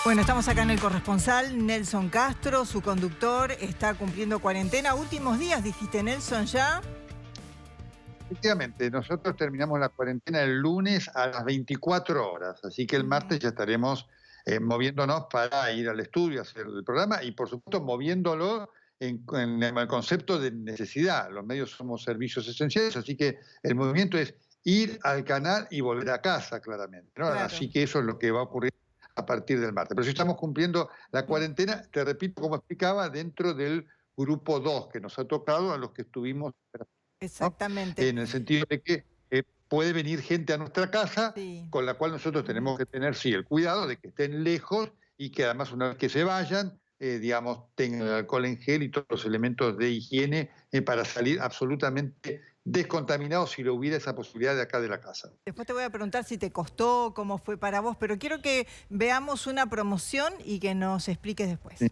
Bueno, estamos acá en el corresponsal, Nelson Castro, su conductor, está cumpliendo cuarentena. Últimos días, dijiste, Nelson, ¿ya? Efectivamente, nosotros terminamos la cuarentena el lunes a las 24 horas, así que el martes ya estaremos moviéndonos para ir al estudio, hacer el programa y por supuesto moviéndolo en el concepto de necesidad. Los medios somos servicios esenciales, así que el movimiento es ir al canal y volver a casa, claramente, ¿no? Claro. Así que eso es lo que va a ocurrir a partir del martes. Pero si estamos cumpliendo la cuarentena, te repito, como explicaba, dentro del grupo 2 que nos ha tocado, a los que estuvimos, ¿no? Exactamente. En el sentido de que puede venir gente a nuestra casa, Sí. con la cual nosotros tenemos que tener, sí, el cuidado de que estén lejos y que además una vez que se vayan, digamos, tengan el alcohol en gel y todos los elementos de higiene para salir absolutamente descontaminados si lo hubiera esa posibilidad de acá de la casa. Después te voy a preguntar si te costó, cómo fue para vos, pero quiero que veamos una promoción y que nos expliques después. Sí.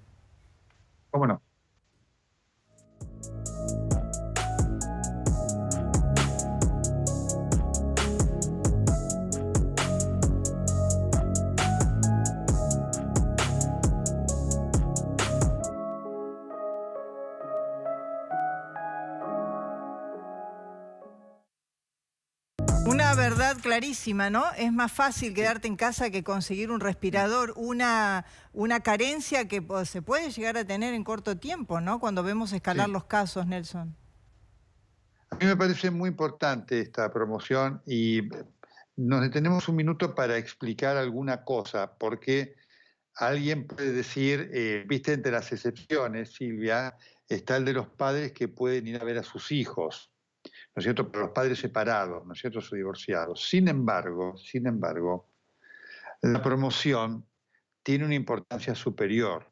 ¿Cómo no? Una verdad clarísima, ¿no? Es más fácil quedarte en casa que conseguir un respirador, una carencia que se puede llegar a tener en corto tiempo, ¿no? Cuando vemos escalar Sí. los casos, Nelson. A mí me parece muy importante esta promoción y nos detenemos un minuto para explicar alguna cosa, porque alguien puede decir, viste, entre las excepciones, Silvia, está el de los padres que pueden ir a ver a sus hijos, ¿no es cierto? Pero los padres separados, ¿no es cierto? O divorciados. Sin embargo, la promoción tiene una importancia superior,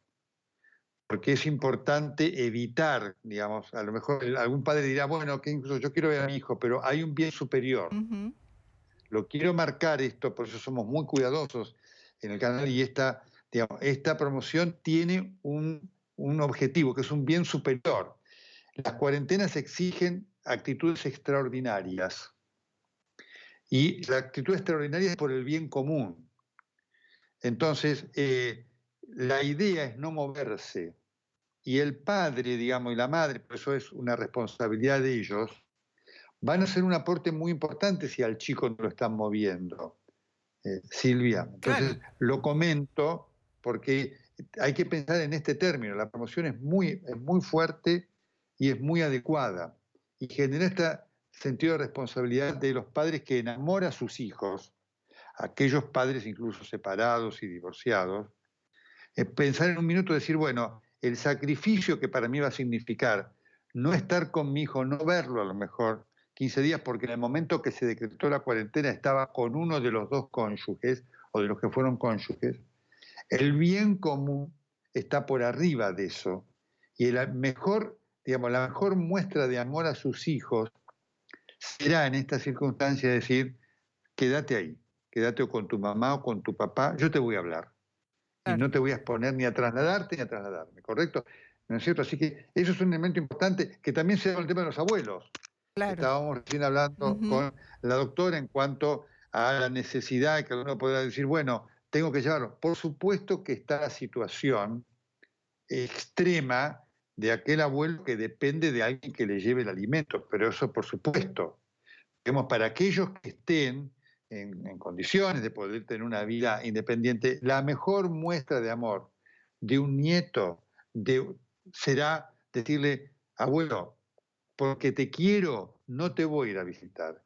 porque es importante evitar, digamos, a lo mejor algún padre dirá, bueno, que incluso yo quiero ver a mi hijo, pero hay un bien superior. Ujú. Lo quiero marcar esto, por eso somos muy cuidadosos en el canal y digamos, esta promoción tiene un objetivo, que es un bien superior. Las cuarentenas exigen actitudes extraordinarias y la actitud extraordinaria es por el bien común. Entonces, la idea es no moverse y el padre, digamos, y la madre, por eso es una responsabilidad de ellos, van a hacer un aporte muy importante si al chico no lo están moviendo. Silvia. Claro. Entonces, lo comento porque hay que pensar en este término. La promoción es muy fuerte y es muy adecuada. Y genera este sentido de responsabilidad de los padres que enamora a sus hijos, aquellos padres incluso separados y divorciados. Pensar en un minuto y decir, bueno, el sacrificio que para mí va a significar no estar con mi hijo, no verlo a lo mejor 15 días, porque en el momento que se decretó la cuarentena estaba con uno de los dos cónyuges, o de los que fueron cónyuges, el bien común está por arriba de eso. Y digamos, la mejor muestra de amor a sus hijos será en esta circunstancia decir, quédate ahí, quédate o con tu mamá o con tu papá, yo te voy a hablar. Y Claro. no te voy a exponer ni a trasladarte ni a trasladarme, ¿correcto? ¿No es cierto? Así que eso es un elemento importante, que también se da el tema de los abuelos. Claro. Estábamos recién hablando Ujú. con la doctora en cuanto a la necesidad que uno podrá decir, bueno, tengo que llevarlo. Por supuesto que está la situación extrema de aquel abuelo que depende de alguien que le lleve el alimento, pero eso por supuesto. Digamos, para aquellos que estén en condiciones de poder tener una vida independiente, la mejor muestra de amor de un nieto será decirle, abuelo, porque te quiero, no te voy a ir a visitar,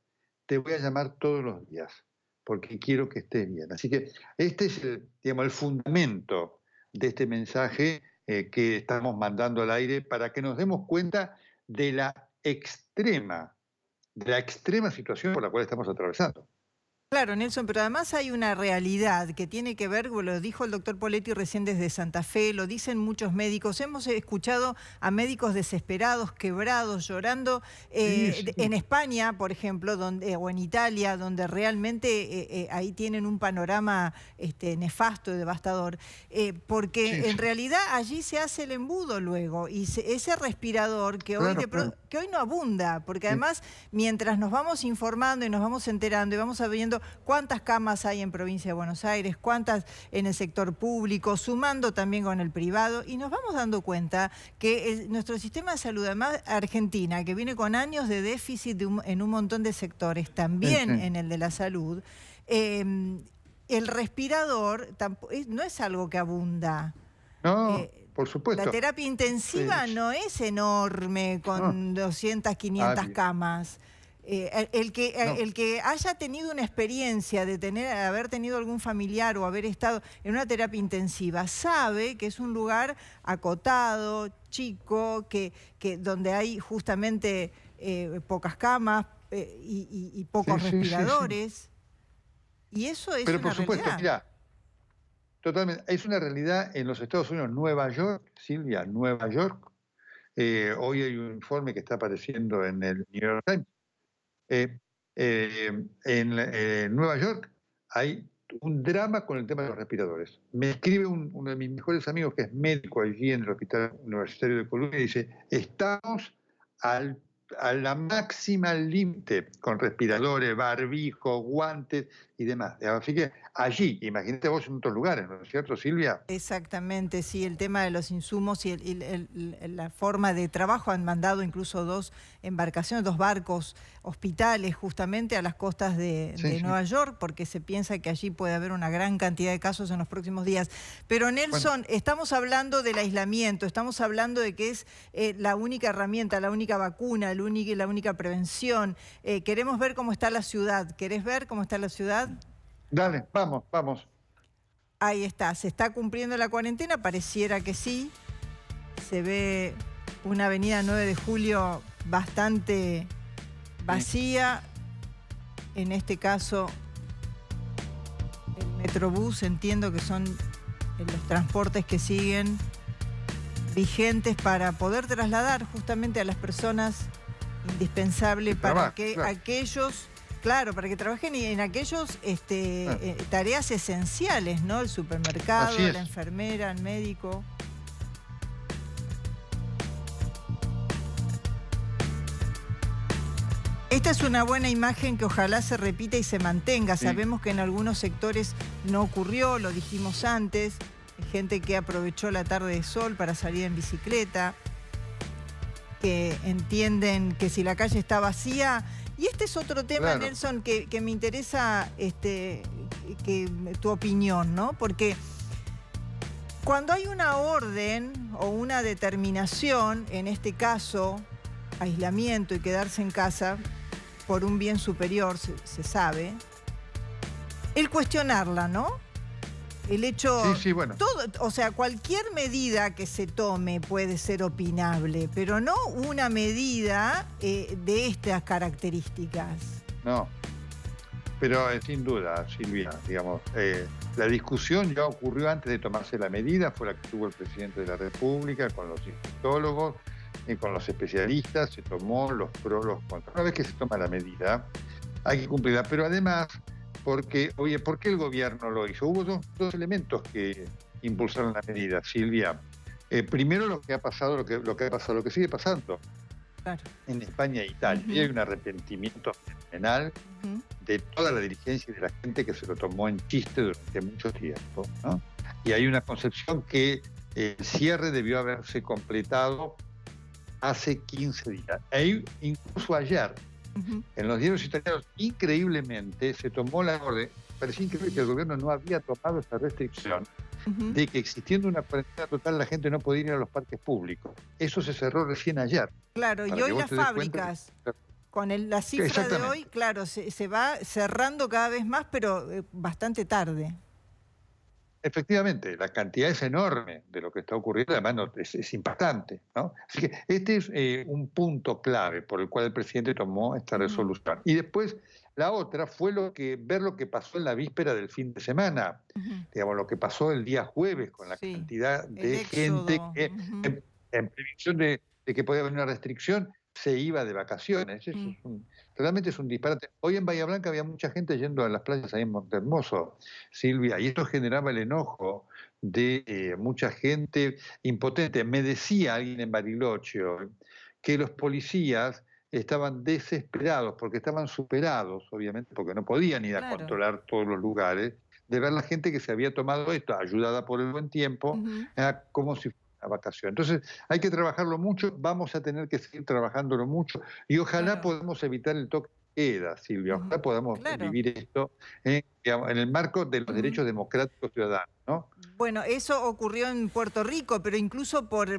te voy a llamar todos los días, porque quiero que estés bien. Así que este es digamos, el fundamento de este mensaje que estamos mandando al aire para que nos demos cuenta de la extrema situación por la cual estamos atravesando. Claro, Nelson, pero además hay una realidad que tiene que ver, lo dijo el doctor Poletti recién desde Santa Fe, lo dicen muchos médicos, hemos escuchado a médicos desesperados, quebrados, llorando, Sí, sí. en España, por ejemplo, o en Italia, donde realmente ahí tienen un panorama nefasto y devastador, porque Sí, en sí. realidad allí se hace el embudo luego, y ese respirador que hoy Claro, claro. que hoy no abunda, porque además mientras nos vamos informando y nos vamos enterando y vamos sabiendo cuántas camas hay en provincia de Buenos Aires, cuántas en el sector público, sumando también con el privado, y nos vamos dando cuenta que nuestro sistema de salud, además Argentina, que viene con años de déficit en un montón de sectores, también en el de la salud, el respirador no es algo que abunda. No, por supuesto. La terapia intensiva no es enorme con 200, 500 camas. El que haya tenido una experiencia de haber tenido algún familiar o haber estado en una terapia intensiva sabe que es un lugar acotado, chico, donde hay justamente pocas camas y pocos respiradores. Y eso es Pero una por supuesto, realidad. mira, totalmente. Es una realidad en los Estados Unidos, Nueva York, Silvia, Nueva York. Hoy hay un informe que está apareciendo en el New York Times. En Nueva York hay un drama con el tema de los respiradores. Me escribe uno de mis mejores amigos que es médico allí en el Hospital Universitario de Columbia y dice, estamos a la máxima límite con respiradores, barbijo, guantes y demás. Así que allí, imagínate vos en otros lugares, ¿no es cierto, Silvia? Exactamente, sí, el tema de los insumos y la forma de trabajo. Han mandado incluso 2 embarcaciones, 2 barcos hospitales justamente a las costas de Nueva York, porque se piensa que allí puede haber una gran cantidad de casos en los próximos días. Pero Nelson, estamos hablando del aislamiento, estamos hablando de que es la única herramienta, la única vacuna, la única prevención. Queremos ver cómo está la ciudad. ¿Querés ver cómo está la ciudad? Dale, vamos, vamos. Ahí está, ¿se está cumpliendo la cuarentena? Pareciera que sí. Se ve una avenida 9 de Julio bastante vacía. En este caso, el Metrobús, entiendo que son los transportes que siguen vigentes para poder trasladar justamente a las personas indispensables para que aquellos... Claro, para que trabajen en aquellos tareas esenciales, ¿no? El supermercado, la enfermera, el médico. Esta es una buena imagen que ojalá se repita y se mantenga. Sabemos que en algunos sectores no ocurrió, lo dijimos antes. Hay gente que aprovechó la tarde de sol para salir en bicicleta, que entienden que si la calle está vacía... Y este es otro tema, Nelson, que me interesa tu opinión, ¿no? Porque cuando hay una orden o una determinación, en este caso, aislamiento y quedarse en casa por un bien superior, se sabe, el cuestionarla, ¿no? El hecho, o sea, cualquier medida que se tome puede ser opinable, pero no una medida de estas características. No, pero sin duda, Silvia, digamos, la discusión ya ocurrió antes de tomarse la medida, fue la que tuvo el presidente de la República con los infectólogos, con los especialistas, se tomó los pros, los contras. Una vez que se toma la medida, hay que cumplirla, pero además... Porque, oye, ¿por qué el gobierno lo hizo? Hubo dos elementos que impulsaron la medida, Silvia. Primero, lo que ha pasado, lo que sigue pasando en España e Italia. Y hay un arrepentimiento fenomenal de toda la dirigencia y de la gente que se lo tomó en chiste durante mucho tiempo, ¿no? Y hay una concepción que el cierre debió haberse completado hace 15 días. Incluso ayer, en los diarios italianos, increíblemente, se tomó la orden, parecía increíble que el gobierno no había tomado esa restricción de que existiendo una cuarentena total la gente no podía ir a los parques públicos. Eso se cerró recién ayer. Claro, y hoy las fábricas, con la cifra de hoy, claro, se va cerrando cada vez más, pero bastante tarde. Efectivamente, la cantidad es enorme de lo que está ocurriendo, además es impactante, ¿no? Así que este es un punto clave por el cual el presidente tomó esta resolución. Y después, la otra fue ver lo que pasó en la víspera del fin de semana, digamos, lo que pasó el día jueves con la cantidad de gente que, en previsión de que podía haber una restricción, se iba de vacaciones. Eso realmente es un disparate. Hoy en Bahía Blanca había mucha gente yendo a las playas ahí en Montehermoso, Silvia, y esto generaba el enojo de mucha gente impotente. Me decía alguien en Bariloche que los policías estaban desesperados, porque estaban superados, obviamente, porque no podían ir a Claro. controlar todos los lugares, de ver la gente que se había tomado esto, ayudada por el buen tiempo, Ujú. como si fuera una vacación. Entonces, hay que trabajarlo mucho, vamos a tener que seguir trabajándolo mucho, y ojalá Claro. podamos evitar el toque de queda, Silvia, Ujú. ojalá podamos Claro. vivir esto digamos, en el marco de los Ujú. derechos democráticos ciudadanos, ¿no? Bueno, eso ocurrió en Puerto Rico, pero incluso por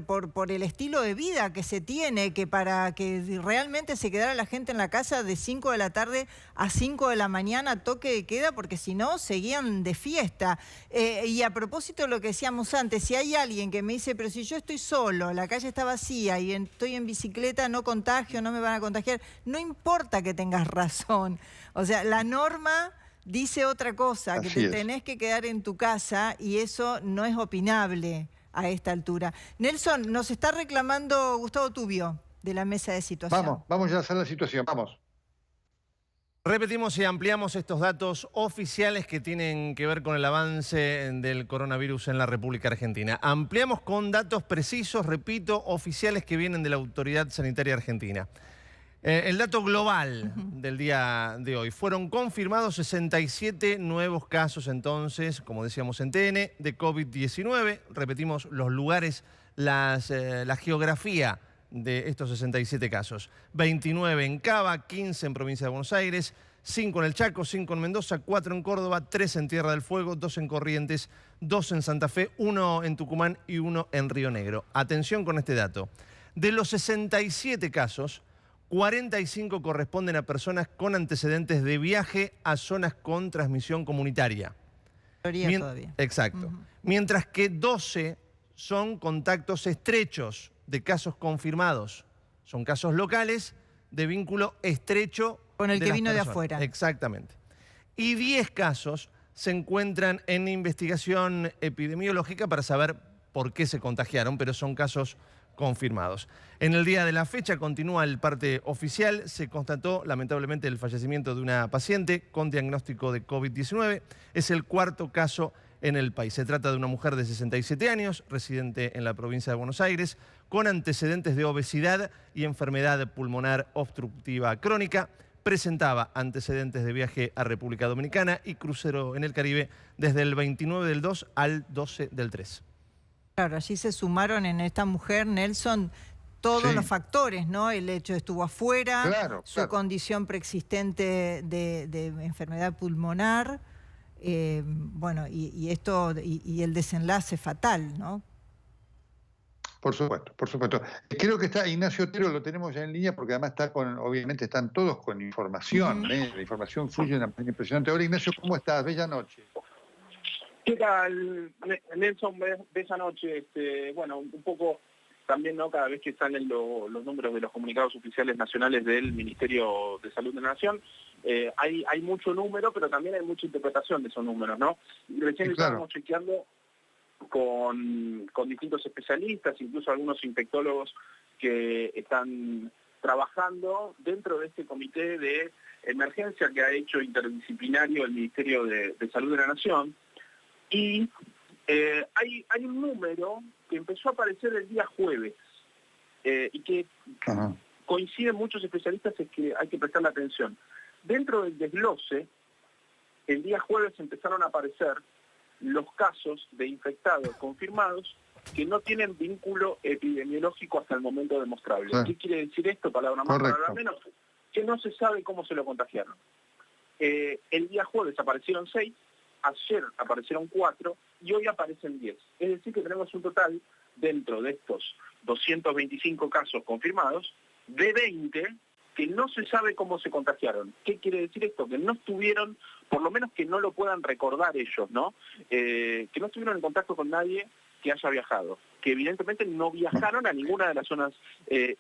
el estilo de vida que se tiene, que para que realmente se quedara la gente en la casa de 5 de la tarde a 5 de la mañana, toque de queda, porque si no, seguían de fiesta. Y a propósito de lo que decíamos antes, si hay alguien que me dice, pero si yo estoy solo, la calle está vacía y estoy en bicicleta, no contagio, no me van a contagiar, no importa que tengas razón. O sea, la norma dice otra cosa, que te Así es. tenés que quedar en tu casa y eso no es opinable a esta altura. Nelson, nos está reclamando Gustavo Tubio de la mesa de situación. Vamos ya a hacer la situación, vamos. Repetimos y ampliamos estos datos oficiales que tienen que ver con el avance del coronavirus en la República Argentina. Ampliamos con datos precisos, repito, oficiales que vienen de la Autoridad Sanitaria Argentina. El dato global del día de hoy. Fueron confirmados 67 nuevos casos entonces, como decíamos en TN, de COVID-19. Repetimos los lugares, la geografía de estos 67 casos. 29 en Cava, 15 en Provincia de Buenos Aires, 5 en el Chaco, 5 en Mendoza, 4 en Córdoba, 3 en Tierra del Fuego, 2 en Corrientes, 2 en Santa Fe, 1 en Tucumán y 1 en Río Negro. Atención con este dato. De los 67 casos, 45 corresponden a personas con antecedentes de viaje a zonas con transmisión comunitaria. Todavía. Exacto. Mientras que 12 son contactos estrechos de casos confirmados. Son casos locales de vínculo estrecho Con el de que las vino de personas. afuera. Exactamente. Y 10 casos se encuentran en investigación epidemiológica para saber por qué se contagiaron, pero son casos confirmados. En el día de la fecha continúa el parte oficial. Se constató lamentablemente el fallecimiento de una paciente con diagnóstico de COVID-19. Es el cuarto caso en el país. Se trata de una mujer de 67 años, residente en la provincia de Buenos Aires, con antecedentes de obesidad y enfermedad pulmonar obstructiva crónica. Presentaba antecedentes de viaje a República Dominicana y crucero en el Caribe desde el 29 del 2 al 12 del 3. Claro, allí se sumaron en esta mujer, Nelson, todos Sí. los factores, ¿no? El hecho de estuvo afuera, Claro, su claro. condición preexistente de enfermedad pulmonar, bueno, y esto, y el desenlace fatal, ¿no? Por supuesto, por supuesto. Creo que está Ignacio Otero, lo tenemos ya en línea, porque además está obviamente están todos con información, la información fluye de una manera impresionante. Hola Ignacio, ¿cómo estás? Bella noche. ¿Qué tal, Nelson? Bella noche. Bueno, un poco también, ¿no? Cada vez que salen los números de los comunicados oficiales nacionales del Ministerio de Salud de la Nación, hay mucho número, pero también hay mucha interpretación de esos números, ¿no? Y recién Sí, claro. estábamos chequeando con distintos especialistas, incluso algunos infectólogos que están trabajando dentro de este comité de emergencia que ha hecho interdisciplinario el Ministerio de Salud de la Nación. Y hay un número que empezó a aparecer el día jueves y que coinciden muchos especialistas, es que hay que prestarle atención. Dentro del desglose, el día jueves empezaron a aparecer los casos de infectados confirmados que no tienen vínculo epidemiológico hasta el momento demostrable. Sí. ¿Qué quiere decir esto? Palabra más, Correcto. palabra menos. Que no se sabe cómo se lo contagiaron. El día jueves aparecieron 6, ayer aparecieron 4 y hoy aparecen 10. Es decir, que tenemos un total dentro de estos 225 casos confirmados de 20 que no se sabe cómo se contagiaron. ¿Qué quiere decir esto? Que no estuvieron, por lo menos que no lo puedan recordar ellos, ¿no? Que no estuvieron en contacto con nadie que haya viajado, que evidentemente no viajaron a ninguna de las zonas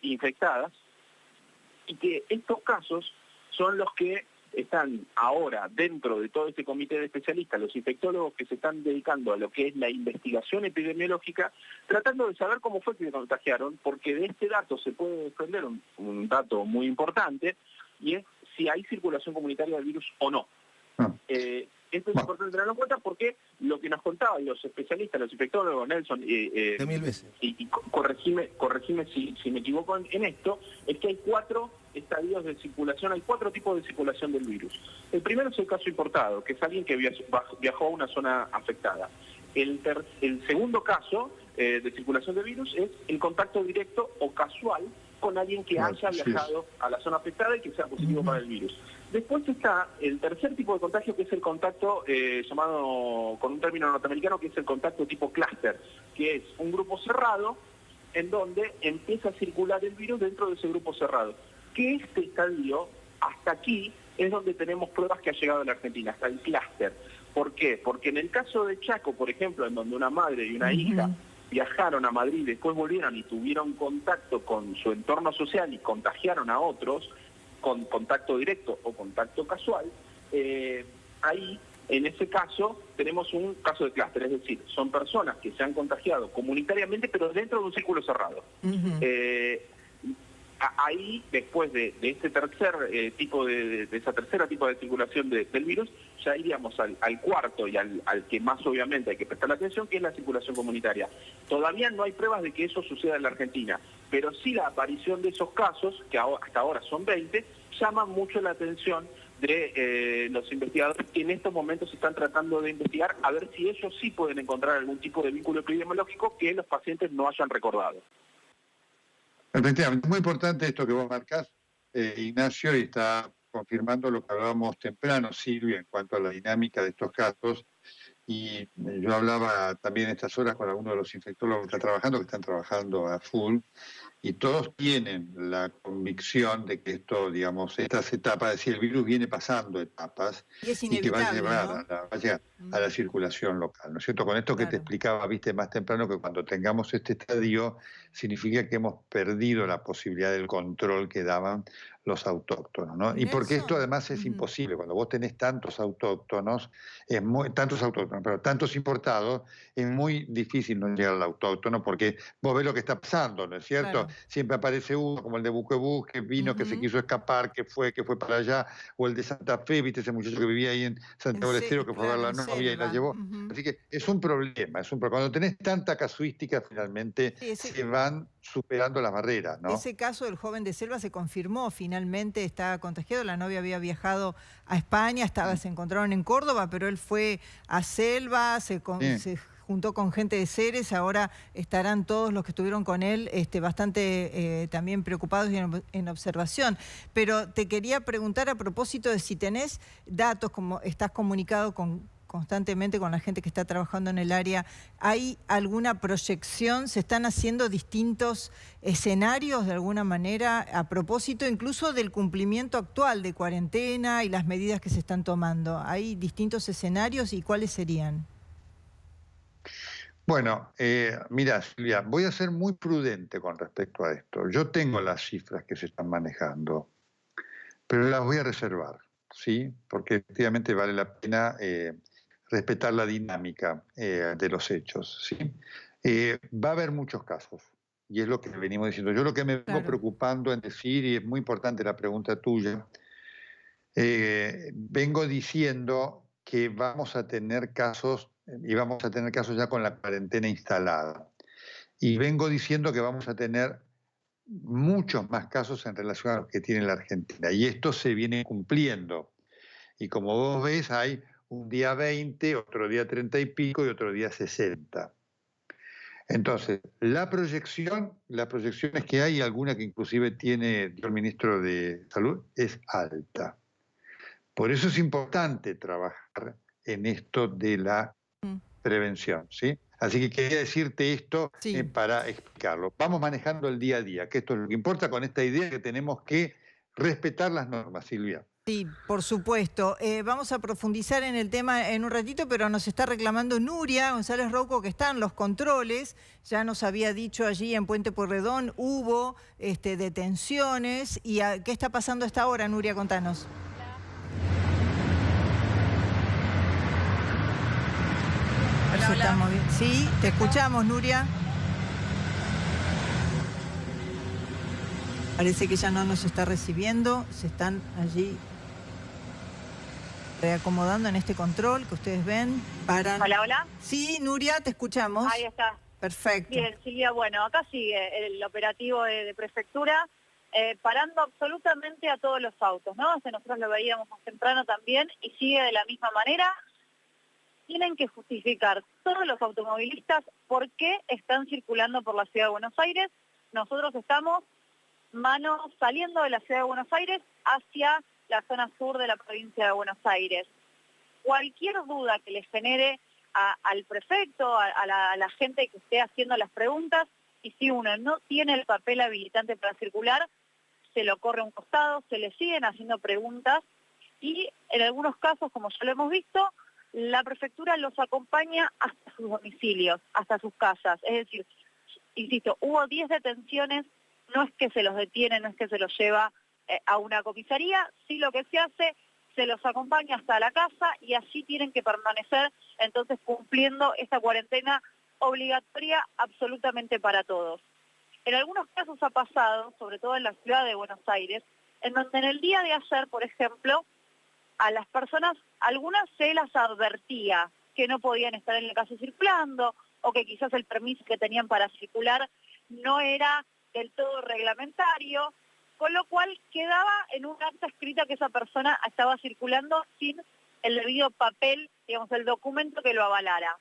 infectadas y que estos casos son los que están ahora dentro de todo este comité de especialistas, los infectólogos que se están dedicando a lo que es la investigación epidemiológica, tratando de saber cómo fue que se contagiaron, porque de este dato se puede desprender un dato muy importante, y es si hay circulación comunitaria del virus o no. Esto es importante tenerlo en cuenta porque lo que nos contaban los especialistas, los infectólogos, Nelson, De 1000 veces. y corregime si me equivoco en esto, es que hay 4 estadios de circulación, hay 4 tipos de circulación del virus. El primero es el caso importado, que es alguien que viajó a una zona afectada. El segundo caso de circulación del virus es el contacto directo o casual con alguien que haya viajado a la zona afectada y que sea positivo para el virus. Después está el tercer tipo de contagio, que es el contacto llamado con un término norteamericano, que es el contacto tipo clúster, que es un grupo cerrado en donde empieza a circular el virus dentro de ese grupo cerrado. Que este estadio, hasta aquí, es donde tenemos pruebas que ha llegado a la Argentina, hasta el clúster. ¿Por qué? Porque en el caso de Chaco, por ejemplo, en donde una madre y una hija viajaron a Madrid, después volvieron y tuvieron contacto con su entorno social y contagiaron a otros, con contacto directo o contacto casual, ahí, en ese caso, tenemos un caso de clúster, es decir, son personas que se han contagiado comunitariamente, pero dentro de un círculo cerrado. Ahí, después de este tercer tipo de esa tercera tipo de circulación del virus, ya iríamos al cuarto y al que más obviamente hay que prestar la atención, que es la circulación comunitaria. Todavía no hay pruebas de que eso suceda en la Argentina, pero sí la aparición de esos casos, que hasta ahora son 20, llama mucho la atención de los investigadores que en estos momentos están tratando de investigar a ver si ellos sí pueden encontrar algún tipo de vínculo epidemiológico que los pacientes no hayan recordado. Efectivamente, es muy importante esto que vos marcás, Ignacio, y está confirmando lo que hablábamos temprano, Silvia, en cuanto a la dinámica de estos casos. Y yo hablaba también en estas horas con algunos de los infectólogos que están trabajando a full, y todos tienen la convicción de que esto, digamos, estas etapas, es decir, el virus viene pasando etapas y que va a llevar, ¿no? va a llegar a la circulación local, ¿no es cierto? Con esto que te explicaba, viste, más temprano, que cuando tengamos este estadio, significa que hemos perdido la posibilidad del control que daban los autóctonos, ¿no? Y porque esto además es imposible, cuando vos tenés tantos autóctonos, pero tantos importados, es muy difícil no llegar al autóctono, porque vos ves lo que está pasando, ¿no es cierto? Claro. Siempre aparece uno, como el de Buquebus, que vino, que se quiso escapar, que fue para allá, o el de Santa Fe, viste, ese muchacho que vivía ahí en Santiago del Estero, que fue a ver a la novia y la llevó. Así que es un problema, cuando tenés tanta casuística, finalmente se van superando las barreras, ¿no? Ese caso del joven de Selva se confirmó, finalmente está contagiado, la novia había viajado a España, se encontraron en Córdoba, pero él fue a Selva, se juntó con gente de Ceres, ahora estarán todos los que estuvieron con él bastante también preocupados y en observación. Pero te quería preguntar a propósito de si tenés datos, como estás comunicado constantemente con la gente que está trabajando en el área, ¿hay alguna proyección? ¿Se están haciendo distintos escenarios de alguna manera a propósito incluso del cumplimiento actual de cuarentena y las medidas que se están tomando? ¿Hay distintos escenarios y cuáles serían? Bueno, mira, Silvia, voy a ser muy prudente con respecto a esto. Yo tengo las cifras que se están manejando, pero las voy a reservar, ¿sí? Porque efectivamente vale la pena respetar la dinámica de los hechos, ¿sí? Va a haber muchos casos, y es lo que venimos diciendo. Yo lo que me vengo preocupando en decir, y es muy importante la pregunta tuya, vengo diciendo que vamos a tener casos, y vamos a tener casos ya con la cuarentena instalada. Y vengo diciendo que vamos a tener muchos más casos en relación a los que tiene la Argentina. Y esto se viene cumpliendo. Y como vos ves, hay un día 20, otro día 30 y pico y otro día 60. Entonces, la proyección es que hay alguna que inclusive dio el ministro de Salud, es alta. Por eso es importante trabajar en esto de la prevención, ¿sí? Así que quería decirte esto para explicarlo. Vamos manejando el día a día, que esto es lo que importa con esta idea que tenemos que respetar las normas, Silvia. Sí, por supuesto. Vamos a profundizar en el tema en un ratito, pero nos está reclamando Nuria González Rouco, que están los controles. Ya nos había dicho allí en Puente Pueyrredón, hubo detenciones. ¿Y qué está pasando a esta hora, Nuria? Contanos. Hola. Sí, te escuchamos, Nuria. Parece que ya no nos está recibiendo, se están allí reacomodando en este control que ustedes ven. Paran. Hola, hola. Sí, Nuria, te escuchamos. Ahí está. Perfecto. Bien, Silvia, bueno, acá sigue el operativo de prefectura, parando absolutamente a todos los autos, ¿no? Nosotros lo veíamos más temprano también y sigue de la misma manera. Tienen que justificar todos los automovilistas por qué están circulando por la Ciudad de Buenos Aires. Nosotros estamos saliendo de la Ciudad de Buenos Aires hacia la zona sur de la provincia de Buenos Aires. Cualquier duda que les genere al prefecto, a la gente que esté haciendo las preguntas, y si uno no tiene el papel habilitante para circular, se lo corre a un costado, se le siguen haciendo preguntas y en algunos casos, como ya lo hemos visto, la prefectura los acompaña hasta sus domicilios, hasta sus casas. Es decir, insisto, hubo 10 detenciones, no es que se los detiene, no es que se los lleva a una comisaría, sí lo que se hace, se los acompaña hasta la casa y así tienen que permanecer entonces cumpliendo esta cuarentena obligatoria absolutamente para todos. En algunos casos ha pasado, sobre todo en la ciudad de Buenos Aires, en donde en el día de ayer, por ejemplo, a las personas, algunas se las advertía que no podían estar en la calle circulando o que quizás el permiso que tenían para circular no era del todo reglamentario, con lo cual quedaba en un acta escrita que esa persona estaba circulando sin el debido papel, digamos, el documento que lo avalara.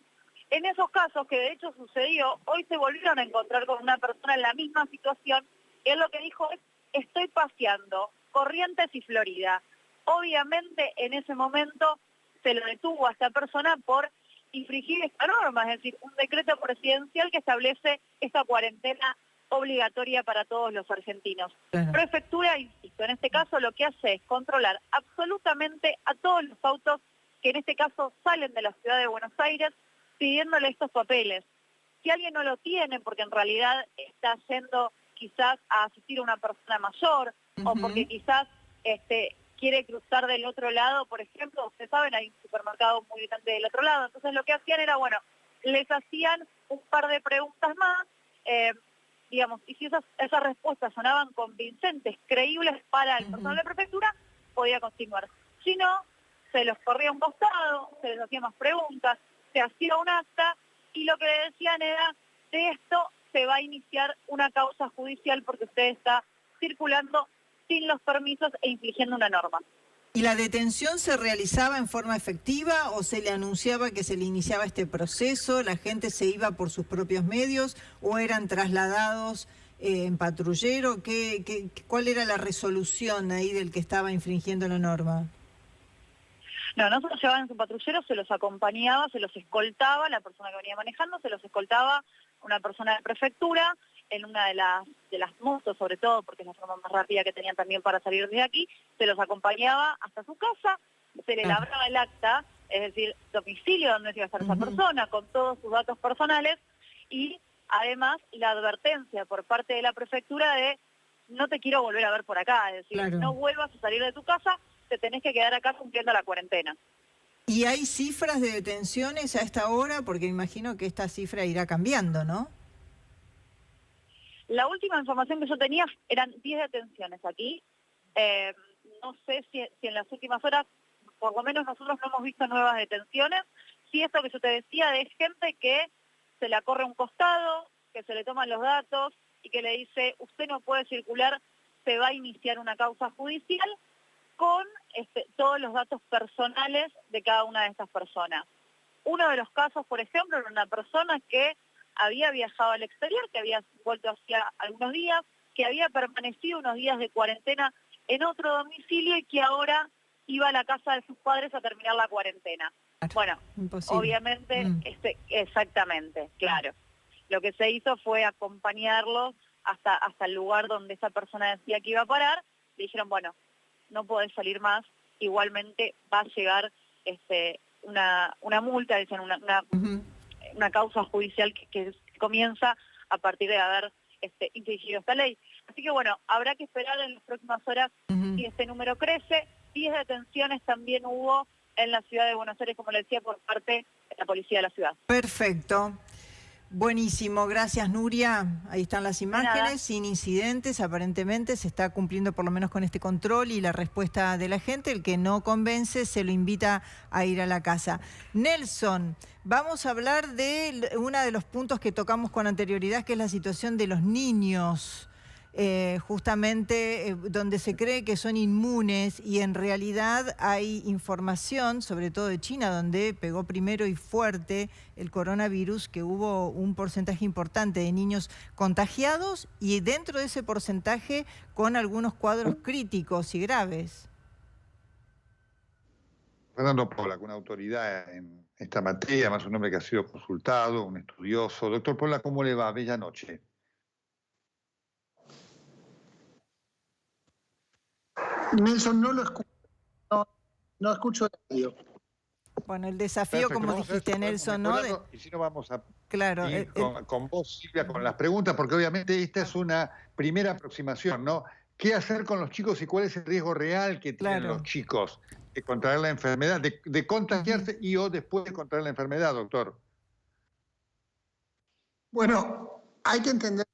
En esos casos, que de hecho sucedió, hoy se volvieron a encontrar con una persona en la misma situación, y él lo que dijo es, estoy paseando Corrientes y Florida. Obviamente en ese momento se lo detuvo a esta persona por infringir esta norma, es decir, un decreto presidencial que establece esta cuarentena obligatoria para todos los argentinos. Claro. Prefectura, insisto, en este caso lo que hace es controlar absolutamente a todos los autos que en este caso salen de la ciudad de Buenos Aires pidiéndole estos papeles. Si alguien no lo tiene porque en realidad está yendo quizás a asistir a una persona mayor o porque quizás quiere cruzar del otro lado, por ejemplo, ustedes saben, hay un supermercado muy grande del otro lado, entonces lo que hacían era, bueno, les hacían un par de preguntas más, digamos, y si esas respuestas sonaban convincentes, creíbles para el personal de prefectura, podía continuar. Si no, se los corría a un costado, se les hacía más preguntas, se hacía un acta, y lo que le decían era, de esto se va a iniciar una causa judicial porque usted está circulando sin los permisos e infringiendo una norma. ¿Y la detención se realizaba en forma efectiva o se le anunciaba que se le iniciaba este proceso? ¿La gente se iba por sus propios medios o eran trasladados en patrullero? ¿Cuál era la resolución ahí del que estaba infringiendo la norma? No, no se los llevaban en su patrullero, se los acompañaba, se los escoltaba, la persona que venía manejando, se los escoltaba una persona de prefectura, en una de las motos sobre todo, porque es la forma más rápida que tenían también para salir de aquí, se los acompañaba hasta su casa, se le labraba el acta, es decir, domicilio donde iba a estar esa persona, con todos sus datos personales, y además la advertencia por parte de la prefectura de no te quiero volver a ver por acá, es decir, no vuelvas a salir de tu casa, te tenés que quedar acá cumpliendo la cuarentena. ¿Y hay cifras de detenciones a esta hora? Porque me imagino que esta cifra irá cambiando, ¿no? La última información que yo tenía eran 10 detenciones aquí. No sé si en las últimas horas, por lo menos nosotros no hemos visto nuevas detenciones. Sí, esto que yo te decía de gente que se la corre a un costado, que se le toman los datos y que le dice, usted no puede circular, se va a iniciar una causa judicial con todos los datos personales de cada una de estas personas. Uno de los casos, por ejemplo, era una persona que había viajado al exterior, que había vuelto hacía algunos días, que había permanecido unos días de cuarentena en otro domicilio y que ahora iba a la casa de sus padres a terminar la cuarentena. Bueno, obviamente, exactamente, claro. Lo que se hizo fue acompañarlo hasta el lugar donde esa persona decía que iba a parar. Le dijeron, bueno, no podés salir más, igualmente va a llegar una multa, dicen, una causa judicial que comienza a partir de haber infringido esta ley. Así que bueno, habrá que esperar en las próximas horas si este número crece. 10 detenciones también hubo en la ciudad de Buenos Aires, como le decía, por parte de la policía de la ciudad. Perfecto. Buenísimo, gracias Nuria. Ahí están las imágenes, sin incidentes, aparentemente se está cumpliendo por lo menos con este control y la respuesta de la gente. El que no convence se lo invita a ir a la casa. Nelson, vamos a hablar de uno de los puntos que tocamos con anterioridad, que es la situación de los niños. Justamente donde se cree que son inmunes y en realidad hay información, sobre todo de China, donde pegó primero y fuerte el coronavirus, que hubo un porcentaje importante de niños contagiados y dentro de ese porcentaje con algunos cuadros críticos y graves. Fernando Pola, una autoridad en esta materia, además un hombre que ha sido consultado, un estudioso. Doctor Pola, ¿cómo le va? Bella noche. Nelson, no lo escucho, no escucho radio. Bueno, el desafío, Perfecto, como dijiste, Nelson, ¿no? Y si no, vamos a Claro, ir con vos, Silvia, con las preguntas, porque obviamente esta es una primera aproximación, ¿no? ¿Qué hacer con los chicos y cuál es el riesgo real que tienen los chicos de contraer la enfermedad, de contagiarse y o después de contraer la enfermedad, doctor? Bueno, hay que entender,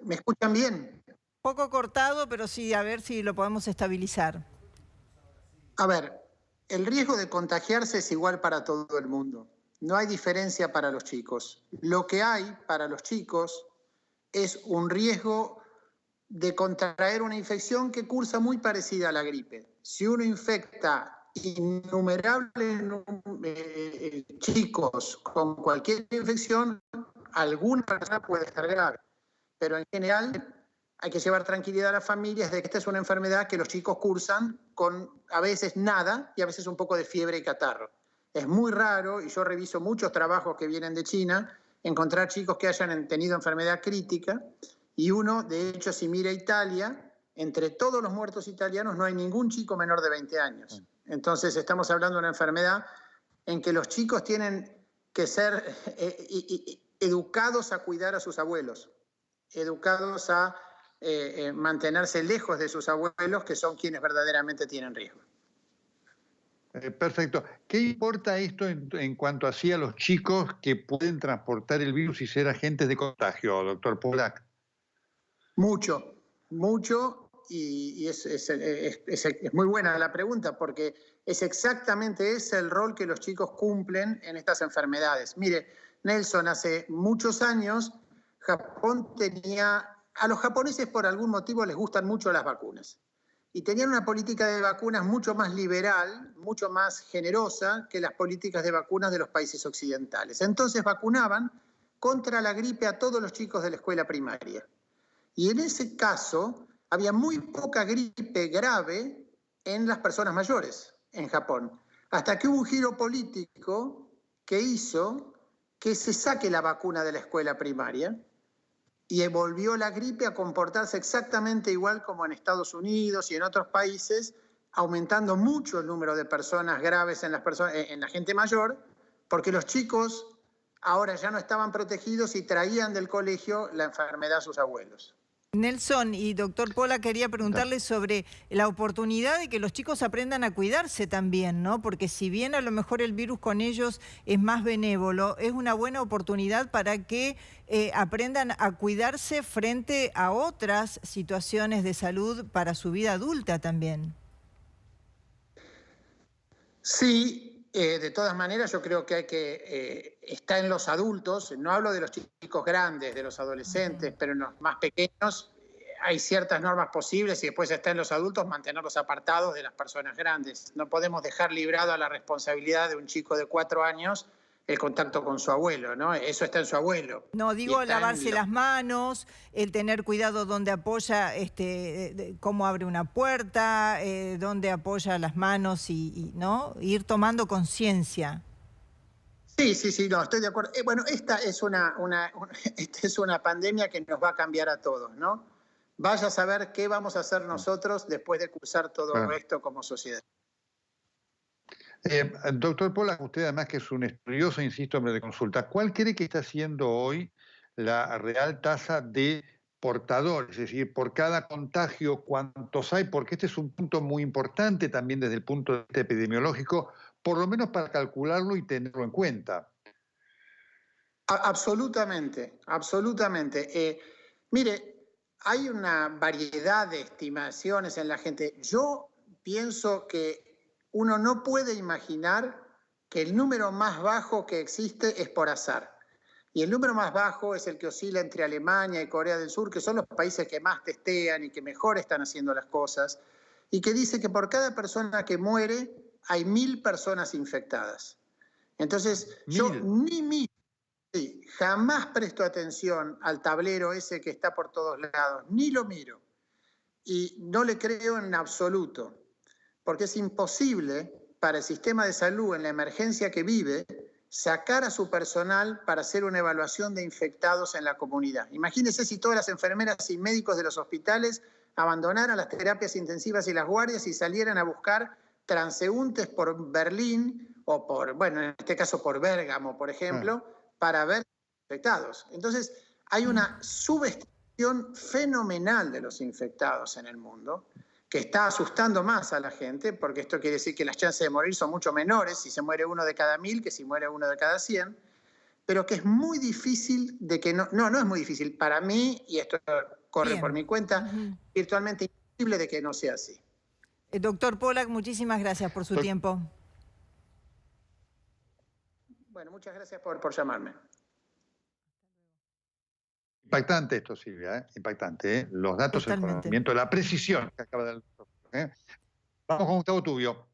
¿me escuchan bien? Poco cortado, pero sí, a ver si lo podemos estabilizar. A ver, el riesgo de contagiarse es igual para todo el mundo. No hay diferencia para los chicos. Lo que hay para los chicos es un riesgo de contraer una infección que cursa muy parecida a la gripe. Si uno infecta innumerables chicos con cualquier infección, alguna persona puede estar grave. Pero en general hay que llevar tranquilidad a las familias de que esta es una enfermedad que los chicos cursan con a veces nada y a veces un poco de fiebre y catarro. Es muy raro, y yo reviso muchos trabajos que vienen de China, encontrar chicos que hayan tenido enfermedad crítica, y uno, de hecho, si mira Italia, entre todos los muertos italianos no hay ningún chico menor de 20 años. Entonces estamos hablando de una enfermedad en que los chicos tienen que ser educados a cuidar a sus abuelos, educados a mantenerse lejos de sus abuelos, que son quienes verdaderamente tienen riesgo. Perfecto. ¿Qué importa esto en cuanto a los chicos que pueden transportar el virus y ser agentes de contagio, doctor Polak? Mucho, mucho, y es muy buena la pregunta, porque es exactamente ese el rol que los chicos cumplen en estas enfermedades. Mire, Nelson, hace muchos años Japón tenía... A los japoneses por algún motivo les gustan mucho las vacunas y tenían una política de vacunas mucho más liberal, mucho más generosa que las políticas de vacunas de los países occidentales. Entonces vacunaban contra la gripe a todos los chicos de la escuela primaria. Y en ese caso había muy poca gripe grave en las personas mayores en Japón, hasta que hubo un giro político que hizo que se saque la vacuna de la escuela primaria y volvió la gripe a comportarse exactamente igual como en Estados Unidos y en otros países, aumentando mucho el número de personas graves en la gente mayor, porque los chicos ahora ya no estaban protegidos y traían del colegio la enfermedad a sus abuelos. Nelson y doctor Pola, quería preguntarle sobre la oportunidad de que los chicos aprendan a cuidarse también, ¿no? Porque si bien a lo mejor el virus con ellos es más benévolo, es una buena oportunidad para que aprendan a cuidarse frente a otras situaciones de salud para su vida adulta también. Sí, de todas maneras yo creo que hay que, está en los adultos, no hablo de los chicos grandes, de los adolescentes, pero en los más pequeños hay ciertas normas posibles y después está en los adultos mantenerlos apartados de las personas grandes. No podemos dejar librado a la responsabilidad de un chico de 4 años el contacto con su abuelo, ¿no? Eso está en su abuelo. No, digo lavarse las manos, el tener cuidado donde apoya, cómo abre una puerta, dónde apoya las manos y ¿no? Ir tomando conciencia. Sí, no, estoy de acuerdo. Bueno, esta es una pandemia que nos va a cambiar a todos, ¿no? Vaya a saber qué vamos a hacer nosotros después de cursar todo esto como sociedad. Doctor Polak, usted además que es un estudioso, insisto, hombre de consulta, ¿cuál cree que está siendo hoy la real tasa de portadores? Es decir, por cada contagio, ¿cuántos hay? Porque este es un punto muy importante también desde el punto de vista epidemiológico, por lo menos para calcularlo y tenerlo en cuenta. Absolutamente, absolutamente. Mire, hay una variedad de estimaciones en la gente. Yo pienso que uno no puede imaginar que el número más bajo que existe es por azar. Y el número más bajo es el que oscila entre Alemania y Corea del Sur, que son los países que más testean y que mejor están haciendo las cosas, y que dice que por cada persona que muere hay 1000 personas infectadas. Entonces, yo ni miro. Sí, jamás presto atención al tablero ese que está por todos lados, ni lo miro. Y no le creo en absoluto, porque es imposible para el sistema de salud en la emergencia que vive sacar a su personal para hacer una evaluación de infectados en la comunidad. Imagínense si todas las enfermeras y médicos de los hospitales abandonaran las terapias intensivas y las guardias y salieran a buscar transeúntes por Berlín o por, bueno, en este caso por Bérgamo, por ejemplo, para ver infectados. Entonces, hay una subestimación fenomenal de los infectados en el mundo, que está asustando más a la gente, porque esto quiere decir que las chances de morir son mucho menores si se muere uno de cada 1000 que si muere uno de cada 100, pero que es muy difícil de que no es muy difícil para mí, y esto corre por mi cuenta, virtualmente imposible de que no sea así. Doctor Pollack, muchísimas gracias por su tiempo. Bueno, muchas gracias por llamarme. Impactante esto, Silvia, impactante. Los datos, Totalmente. el conocimiento, la precisión que acaba de dar. Vamos con Gustavo Tubio.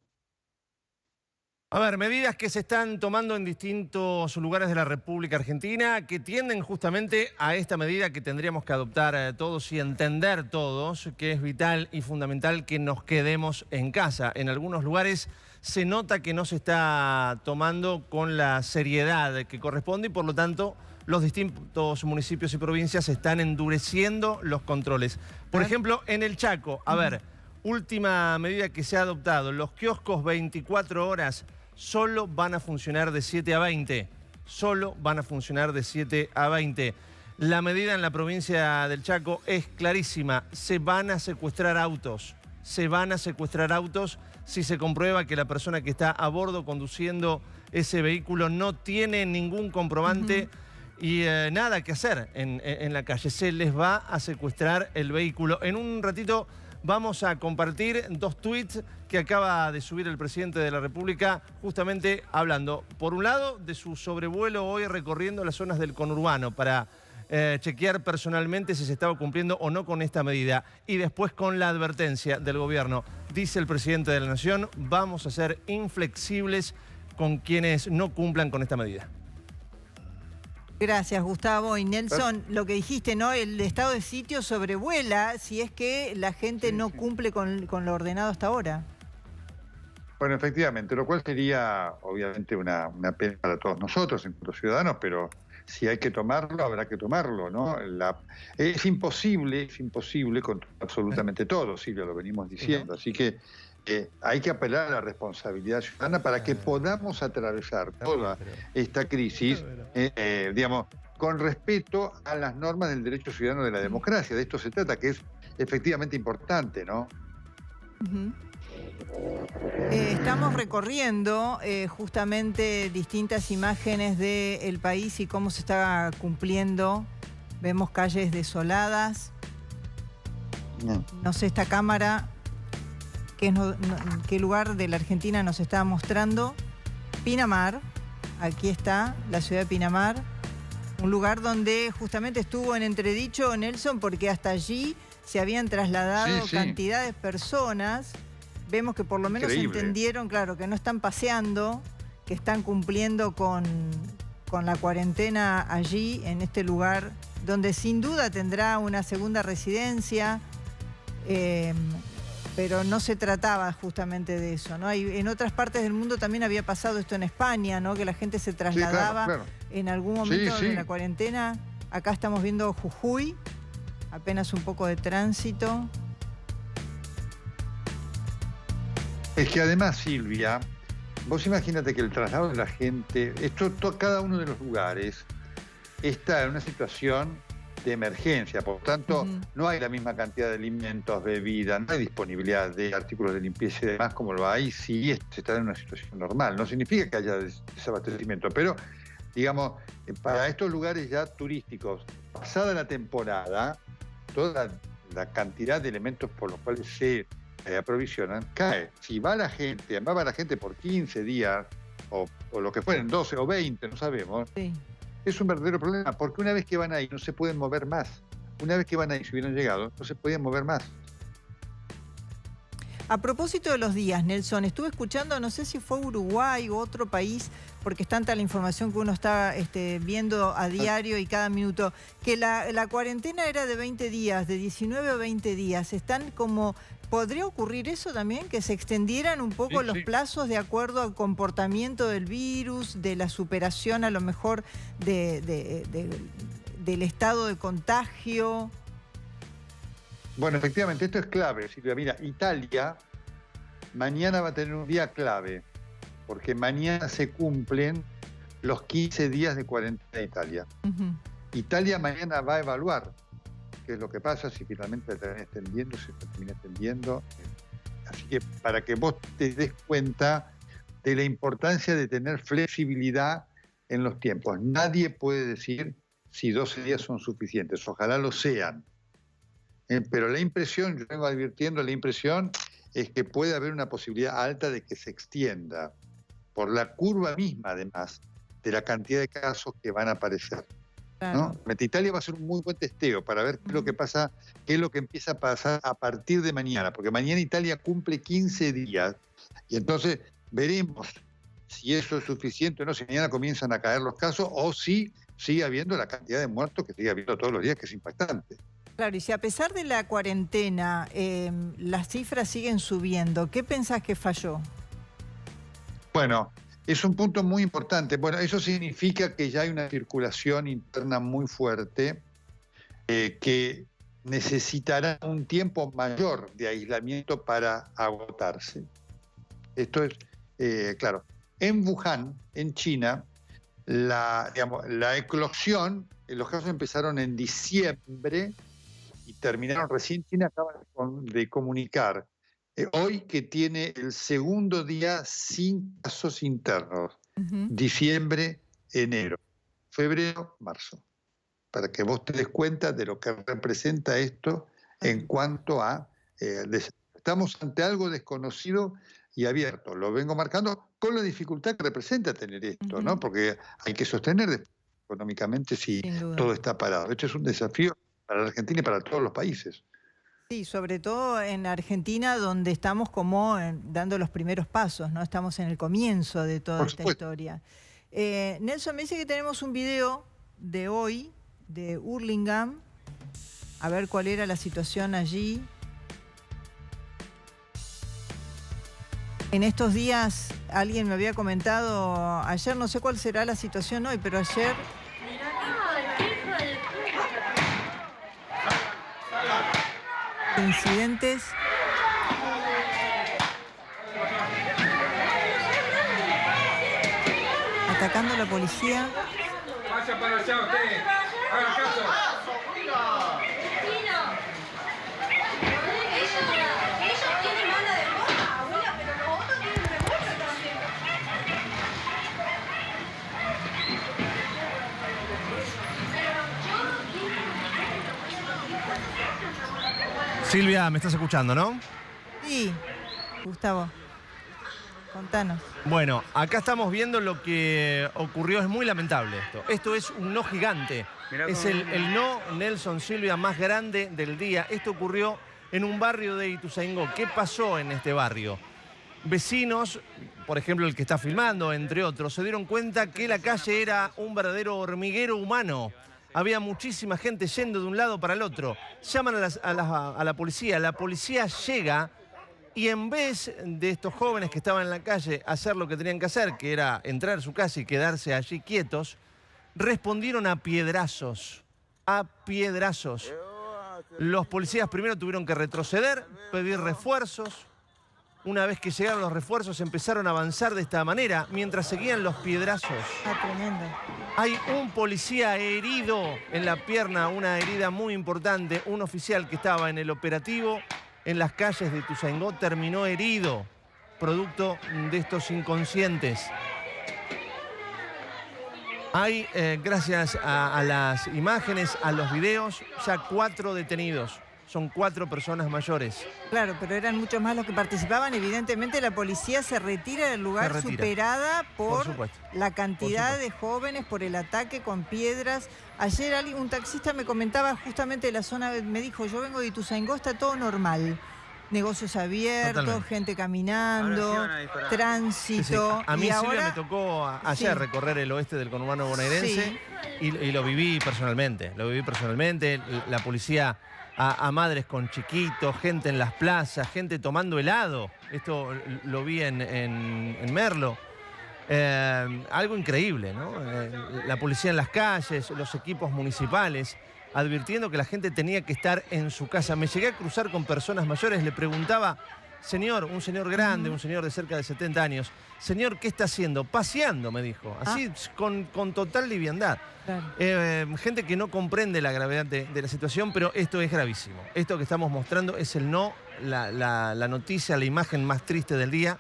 A ver, medidas que se están tomando en distintos lugares de la República Argentina que tienden justamente a esta medida que tendríamos que adoptar todos y entender todos, que es vital y fundamental que nos quedemos en casa. En algunos lugares se nota que no se está tomando con la seriedad que corresponde y por lo tanto los distintos municipios y provincias están endureciendo los controles. Por ejemplo, en el Chaco, a ver, última medida que se ha adoptado, los kioscos 24 horas solo van a funcionar de 7 a 20. Solo van a funcionar de 7 a 20. La medida en la provincia del Chaco es clarísima. Se van a secuestrar autos. Se van a secuestrar autos si se comprueba que la persona que está a bordo conduciendo ese vehículo no tiene ningún comprobante y nada que hacer en la calle. Se les va a secuestrar el vehículo. En un ratito vamos a compartir 2 tweets que acaba de subir el presidente de la República, justamente hablando, por un lado, de su sobrevuelo hoy recorriendo las zonas del conurbano para chequear personalmente si se estaba cumpliendo o no con esta medida. Y después con la advertencia del gobierno. Dice el presidente de la Nación, vamos a ser inflexibles con quienes no cumplan con esta medida. Gracias, Gustavo. Y Nelson, lo que dijiste, ¿no? El estado de sitio sobrevuela si es que la gente no cumple con lo ordenado hasta ahora. Bueno, efectivamente, lo cual sería obviamente una pena para todos nosotros, en cuanto ciudadanos, pero si hay que tomarlo, habrá que tomarlo, ¿no? Es imposible controlar absolutamente todo, Silvia, lo venimos diciendo, así que hay que apelar a la responsabilidad ciudadana para que podamos atravesar toda esta crisis, digamos, con respeto a las normas del derecho ciudadano de la democracia. De esto se trata, que es efectivamente importante, ¿no? Estamos recorriendo justamente distintas imágenes del país y cómo se está cumpliendo. Vemos calles desoladas. No sé, esta cámara, ¿qué lugar de la Argentina nos está mostrando? Pinamar. Aquí está la ciudad de Pinamar. Un lugar donde justamente estuvo en entredicho Nelson porque hasta allí se habían trasladado cantidad de personas. Vemos que por lo menos entendieron, claro, que no están paseando, que están cumpliendo con la cuarentena allí, en este lugar, donde sin duda tendrá una segunda residencia, pero no se trataba justamente de eso, ¿no? En otras partes del mundo también había pasado esto en España, ¿no? Que la gente se trasladaba en algún momento de la cuarentena. Acá estamos viendo Jujuy, apenas un poco de tránsito. Es que además, Silvia, vos imagínate que el traslado de la gente, cada uno de los lugares está en una situación de emergencia, por tanto, no hay la misma cantidad de alimentos, bebidas, no hay disponibilidad de artículos de limpieza y demás como lo hay si se está en una situación normal. No significa que haya desabastecimiento, pero digamos, para estos lugares ya turísticos, pasada la temporada, toda la cantidad de elementos por los cuales se aprovisionan cae. Si va la gente, además va la gente por 15 días, o lo que fueren, 12 o 20, no sabemos, Sí. es un verdadero problema, porque una vez que van ahí no se pueden mover más. Una vez que van ahí, si hubieran llegado, no se podían mover más. A propósito de los días, Nelson, estuve escuchando, no sé si fue Uruguay o otro país, porque es tanta la información que uno está viendo a diario y cada minuto, que la cuarentena era de 20 días, de 19 o 20 días. Están como... ¿Podría ocurrir eso también? Que se extendieran un poco Sí, los sí. plazos de acuerdo al comportamiento del virus, de la superación a lo mejor del estado de contagio. Bueno, efectivamente, esto es clave, Silvia. Mira, Italia mañana va a tener un día clave, porque mañana se cumplen los 15 días de cuarentena de Italia. Ujú. Italia mañana va a evaluar qué es lo que pasa, si finalmente se termina extendiendo. Así que para que vos te des cuenta de la importancia de tener flexibilidad en los tiempos. Nadie puede decir si 12 días son suficientes, ojalá lo sean. Pero la impresión, yo vengo advirtiendo, la impresión es que puede haber una posibilidad alta de que se extienda, por la curva misma además, de la cantidad de casos que van a aparecer. Claro. ¿No? Italia va a ser un muy buen testeo para ver qué es lo que pasa, qué es lo que empieza a pasar a partir de mañana, porque mañana Italia cumple 15 días y entonces veremos si eso es suficiente o no, si mañana comienzan a caer los casos o si sigue habiendo la cantidad de muertos que sigue habiendo todos los días, que es impactante. Claro, y si a pesar de la cuarentena las cifras siguen subiendo, ¿qué pensás que falló? Bueno, es un punto muy importante. Bueno, eso significa que ya hay una circulación interna muy fuerte que necesitará un tiempo mayor de aislamiento para agotarse. Esto es, claro, en Wuhan, en China, la eclosión, los casos empezaron en diciembre y terminaron recién. China acaba de comunicar hoy que tiene el segundo día sin casos internos. Ujú. Diciembre, enero, febrero, marzo. Para que vos te des cuenta de lo que representa esto en cuanto a... estamos ante algo desconocido y abierto. Lo vengo marcando con la dificultad que representa tener esto, ¿no? Porque hay que sostener económicamente si Sin duda. todo está parado. Esto es un desafío para la Argentina y para todos los países. Sí, sobre todo en Argentina, donde estamos como dando los primeros pasos, ¿no? Estamos en el comienzo de toda Por esta supuesto. historia. Nelson, me dice que tenemos un video de hoy, de Hurlingham. A ver cuál era la situación allí. En estos días, alguien me había comentado, ayer, no sé cuál será la situación hoy, pero ayer... incidentes. Atacando a la policía. Vaya para allá usted. Haga caso. Ellos tienen banda de goma, abuela, pero los otros tienen revólver también. Silvia, me estás escuchando, ¿no? Sí, Gustavo, contanos. Bueno, acá estamos viendo lo que ocurrió. Es muy lamentable esto. Esto es un no gigante. Es el no, Nelson, Silvia, más grande del día. Esto ocurrió en un barrio de Ituzaingó. ¿Qué pasó en este barrio? Vecinos, por ejemplo el que está filmando, entre otros, se dieron cuenta que la calle era un verdadero hormiguero humano. Había muchísima gente yendo de un lado para el otro. Llaman a la policía. La policía llega y en vez de estos jóvenes que estaban en la calle hacer lo que tenían que hacer, que era entrar a su casa y quedarse allí quietos, respondieron a piedrazos. A piedrazos. Los policías primero tuvieron que retroceder, pedir refuerzos. Una vez que llegaron los refuerzos empezaron a avanzar de esta manera mientras seguían los piedrazos. Ah, tremendo. Hay un policía herido en la pierna, una herida muy importante. Un oficial que estaba en el operativo en las calles de Ituzaingó terminó herido, producto de estos inconscientes. Hay, gracias a las imágenes, a los videos, ya 4 detenidos. Son 4 personas mayores. Claro, pero eran muchos más los que participaban. Evidentemente la policía se retira del lugar superada por supuesto. la cantidad de jóvenes, por el ataque con piedras. Ayer un taxista me comentaba justamente de la zona, me dijo, yo vengo de Ituzaingó, está todo normal. Negocios abiertos, Totalmente. gente caminando, tránsito. A mí, y Silvia, ahora me tocó ayer recorrer el oeste del conurbano bonaerense y lo viví personalmente. La policía a madres con chiquitos, gente en las plazas, gente tomando helado. Esto lo vi en Merlo. Algo increíble, ¿no? La policía en las calles, los equipos municipales, advirtiendo que la gente tenía que estar en su casa. Me llegué a cruzar con personas mayores, le preguntaba, señor, un señor grande, un señor de cerca de 70 años, señor, ¿qué está haciendo? Paseando, me dijo, así con total liviandad. Claro. Gente que no comprende la gravedad de la situación, pero esto es gravísimo. Esto que estamos mostrando es la noticia, la imagen más triste del día,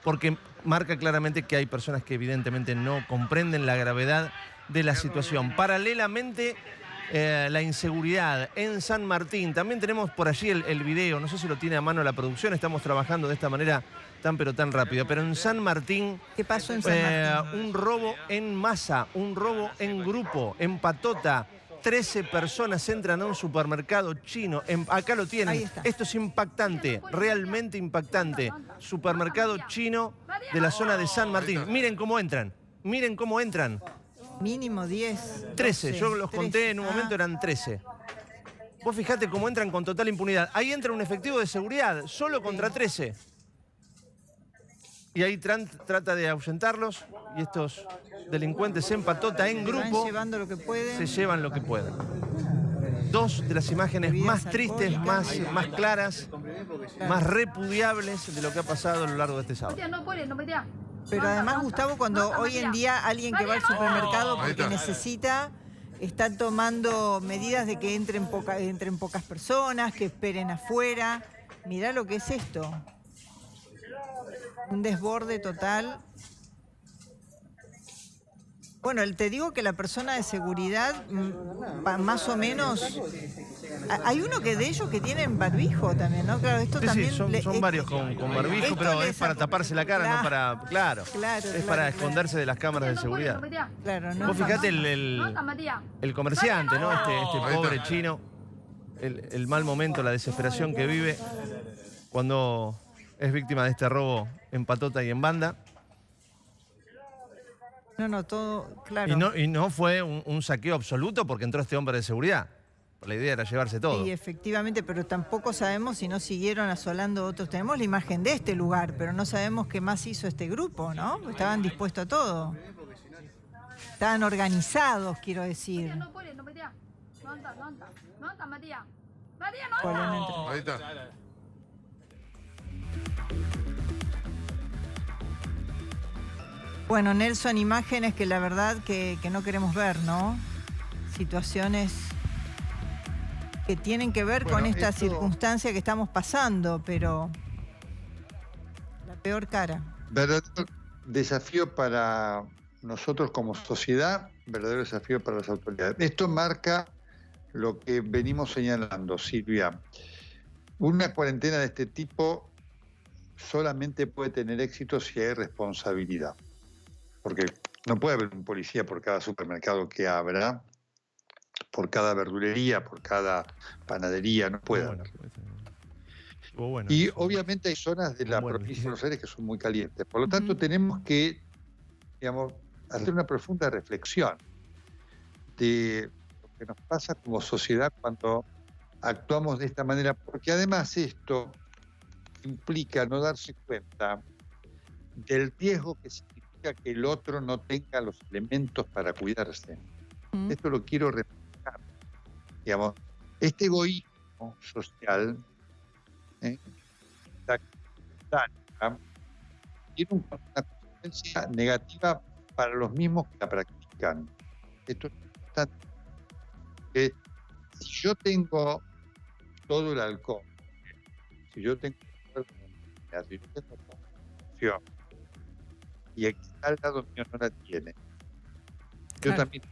porque marca claramente que hay personas que evidentemente no comprenden la gravedad de la situación. Paralelamente, la inseguridad en San Martín. También tenemos por allí el video, no sé si lo tiene a mano la producción, estamos trabajando de esta manera tan rápido, pero en San Martín... ¿Qué pasó en San Martín? Un robo en masa, un robo en grupo, en Patota. 13 personas entran a un supermercado chino. Acá lo tienen. Esto es impactante, realmente impactante. Supermercado chino de la zona de San Martín. Miren cómo entran, miren cómo entran. Mínimo 10. 13, 12, yo los conté 13. en un momento, eran 13. Vos fijate cómo entran con total impunidad. Ahí entra un efectivo de seguridad, solo contra 13. Y ahí trata de ahuyentarlos y estos delincuentes en Patota, en grupo, van llevando lo que pueden. se llevan lo que pueden. 2 de las imágenes más tristes, más claras, más repudiables de lo que ha pasado a lo largo de este sábado. Pero además, Gustavo, cuando hoy en día alguien que va al supermercado porque necesita, está tomando medidas de que entren pocas personas, que esperen afuera. Mirá lo que es esto. Un desborde total. Bueno, te digo que la persona de seguridad, más o menos... Hay uno de ellos que tienen barbijo también, ¿no? Claro, esto también... Son varios con barbijo, pero es para taparse la cara, no para... Claro, es para esconderse de las cámaras de seguridad. Claro, ¿no? Vos fijate el comerciante, ¿no? Este pobre chino, el mal momento, la desesperación que vive cuando es víctima de este robo en Patota y en Banda. No, todo, claro. Y no fue un saqueo absoluto porque entró este hombre de seguridad. La idea era llevarse todo. Sí, efectivamente, pero tampoco sabemos si no siguieron asolando otros. Tenemos la imagen de este lugar, pero no sabemos qué más hizo este grupo, ¿no? Estaban dispuestos a todo. Estaban organizados, quiero decir. Ahí está. Bueno, Nelson, imágenes que la verdad que no queremos ver, ¿no? Situaciones que tienen que ver con esta circunstancia que estamos pasando, pero la peor cara. Verdadero desafío para nosotros como sociedad, verdadero desafío para las autoridades. Esto marca lo que venimos señalando, Silvia. Una cuarentena de este tipo solamente puede tener éxito si hay responsabilidad. Porque no puede haber un policía por cada supermercado que abra, por cada verdulería, por cada panadería, no puede haber. Y obviamente hay zonas de la provincia de Buenos Aires que son muy calientes. Por lo tanto, tenemos que, digamos, hacer una profunda reflexión de lo que nos pasa como sociedad cuando actuamos de esta manera, porque además esto implica no darse cuenta del riesgo que significa que el otro no tenga los elementos para cuidarse. Esto lo quiero remarcar. Digamos, este egoísmo social tiene una consecuencia negativa para los mismos que la practican. Esto es importante. Si yo tengo todo el alcohol, si yo tengo y aquí al lado mío no la tiene, Claro. también.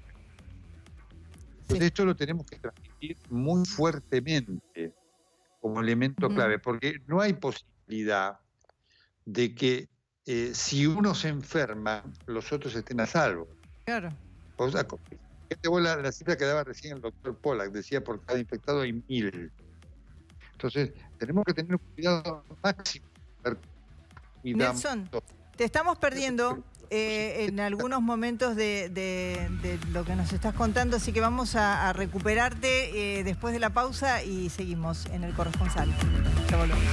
Entonces esto lo tenemos que transmitir muy fuertemente como elemento clave, porque no hay posibilidad de que si uno se enferma, los otros estén a salvo. Claro. O sea, fíjate vos la cifra que daba recién el doctor Pollack, decía por cada infectado hay 1000. Entonces, tenemos que tener un cuidado máximo. Nelson, te estamos perdiendo en algunos momentos de lo que nos estás contando, así que vamos a recuperarte después de la pausa y seguimos en el corresponsal. Ya volvemos.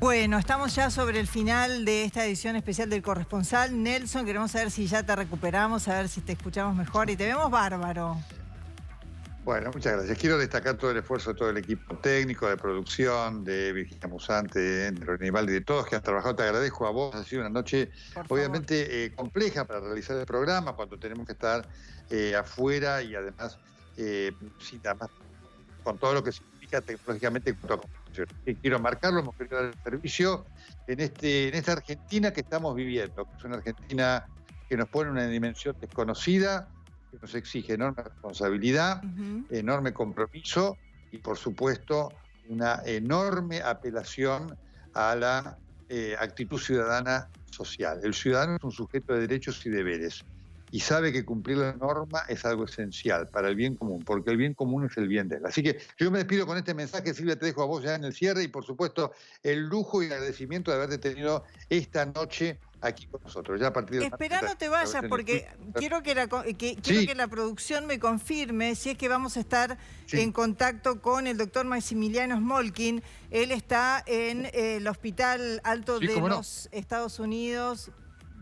Bueno, estamos ya sobre el final de esta edición especial del Corresponsal. Nelson, queremos saber si ya te recuperamos, a ver si te escuchamos mejor y te vemos bárbaro. Bueno, muchas gracias. Quiero destacar todo el esfuerzo de todo el equipo técnico, de producción, de Virginia Musante, de René Baldi, de todos que han trabajado. Te agradezco a vos. Ha sido una noche obviamente compleja para realizar el programa, cuando tenemos que estar afuera y además, además con todo lo que significa tecnológicamente. Quiero marcarlo, hemos querido dar el servicio en esta Argentina que estamos viviendo, que es una Argentina que nos pone en una dimensión desconocida, que nos exige enorme responsabilidad, enorme compromiso y, por supuesto, una enorme apelación a la actitud ciudadana social. El ciudadano es un sujeto de derechos y deberes y sabe que cumplir la norma es algo esencial para el bien común, porque el bien común es el bien de él. Así que yo me despido con este mensaje, Silvia, te dejo a vos ya en el cierre y, por supuesto, el lujo y el agradecimiento de haberte tenido esta noche aquí con nosotros. Ya a partir de Espera, no te vayas, porque quiero que la producción me confirme si es que vamos a estar en contacto con el doctor Maximiliano Smolkin. Él está en el Hospital Alto de los Estados Unidos.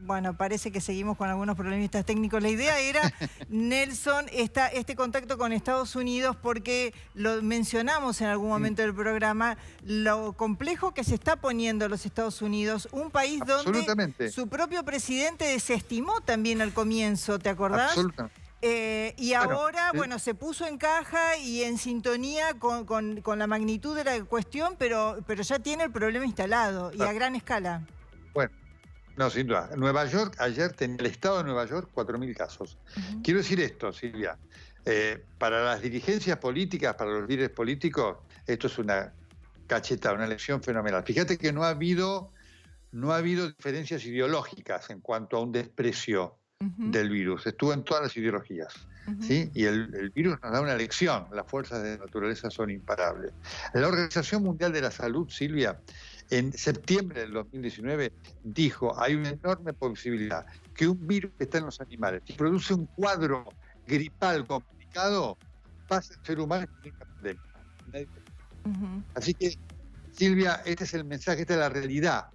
Bueno, parece que seguimos con algunos problemistas técnicos. La idea era, Nelson, este contacto con Estados Unidos, porque lo mencionamos en algún momento del programa, lo complejo que se está poniendo los Estados Unidos, un país donde su propio presidente desestimó también al comienzo, ¿te acordás? Absolutamente. Y ahora, bueno, se puso en caja y en sintonía con la magnitud de la cuestión, pero ya tiene el problema instalado y a gran escala. Bueno. No, sin duda. Nueva York, ayer tenía el estado de Nueva York 4.000 casos. Quiero decir esto, Silvia. Para las dirigencias políticas, para los líderes políticos, esto es una cachetada, una lección fenomenal. Fíjate que no ha habido diferencias ideológicas en cuanto a un desprecio del virus. Estuvo en todas las ideologías. ¿Sí? Y el virus nos da una lección. Las fuerzas de la naturaleza son imparables. La Organización Mundial de la Salud, Silvia, en septiembre del 2019 dijo: hay una enorme posibilidad que un virus que está en los animales y produce un cuadro gripal complicado pase al ser humano y una pandemia. Así que, Silvia, este es el mensaje, esta es la realidad,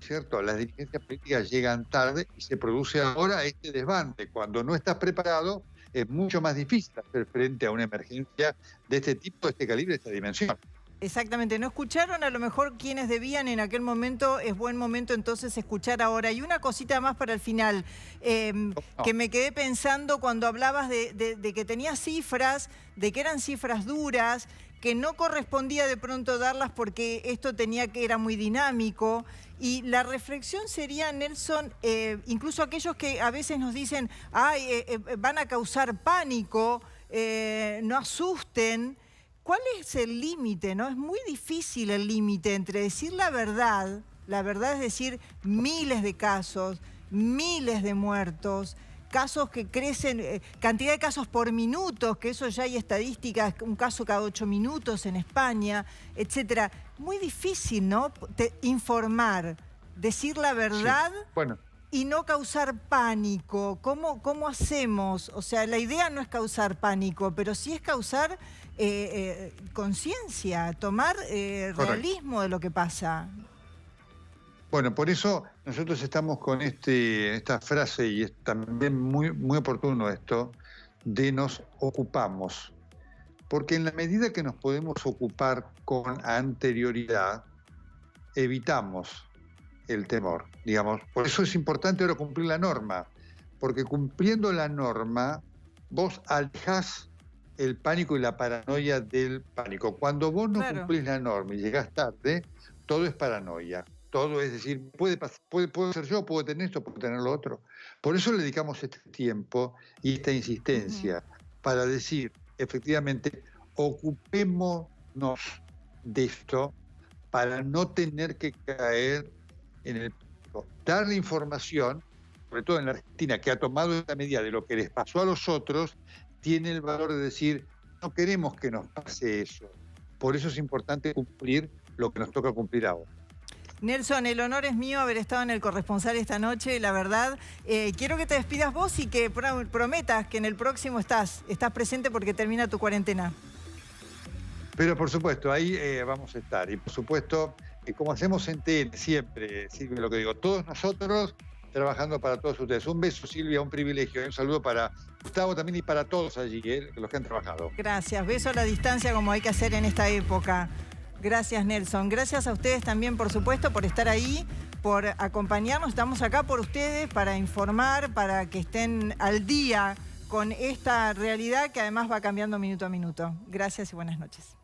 ¿cierto? Las dirigencias políticas llegan tarde y se produce ahora este desbande. Cuando no estás preparado, es mucho más difícil hacer frente a una emergencia de este tipo, de este calibre, de esta dimensión. Exactamente, no escucharon a lo mejor quienes debían en aquel momento, es buen momento entonces escuchar ahora. Y una cosita más para el final, que me quedé pensando cuando hablabas de que tenías cifras, de que eran cifras duras, que no correspondía de pronto darlas porque esto era muy dinámico. Y la reflexión sería, Nelson, incluso aquellos que a veces nos dicen, van a causar pánico, no asusten. ¿Cuál es el límite, no? Es muy difícil el límite entre decir la verdad es decir, miles de casos, miles de muertos, casos que crecen, cantidad de casos por minutos, que eso ya hay estadísticas, un caso cada 8 minutos en España, etcétera. Muy difícil, ¿no? Informar, decir la verdad. Sí. Bueno. Y no causar pánico. ¿Cómo hacemos? O sea, la idea no es causar pánico, pero sí es causar conciencia, tomar realismo de lo que pasa. Bueno, por eso nosotros estamos con esta frase, y es también muy, muy oportuno esto, de nos ocupamos. Porque en la medida que nos podemos ocupar con anterioridad, evitamos el temor, digamos. Por eso es importante ahora cumplir la norma, porque cumpliendo la norma, vos alejás el pánico y la paranoia del pánico. Cuando vos no cumplís la norma y llegás tarde, todo es paranoia. Todo es decir, puedo ser yo, puedo tener esto, puedo tener lo otro. Por eso le dedicamos este tiempo y esta insistencia para decir, efectivamente, ocupémonos de esto para no tener que caer en el pánico. Darle información, sobre todo en la Argentina, que ha tomado esta medida de lo que les pasó a los otros, tiene el valor de decir, no queremos que nos pase eso. Por eso es importante cumplir lo que nos toca cumplir ahora. Nelson, el honor es mío haber estado en El Corresponsal esta noche. La verdad, quiero que te despidas vos y que prometas que en el próximo estás presente porque termina tu cuarentena. Pero por supuesto, ahí vamos a estar. Y por supuesto, como hacemos en TN siempre, Silvia, lo que digo, todos nosotros trabajando para todos ustedes. Un beso, Silvia, un privilegio. Un saludo para Gustavo también y para todos allí, los que han trabajado. Gracias. Beso a la distancia como hay que hacer en esta época. Gracias, Nelson. Gracias a ustedes también, por supuesto, por estar ahí, por acompañarnos. Estamos acá por ustedes para informar, para que estén al día con esta realidad que además va cambiando minuto a minuto. Gracias y buenas noches.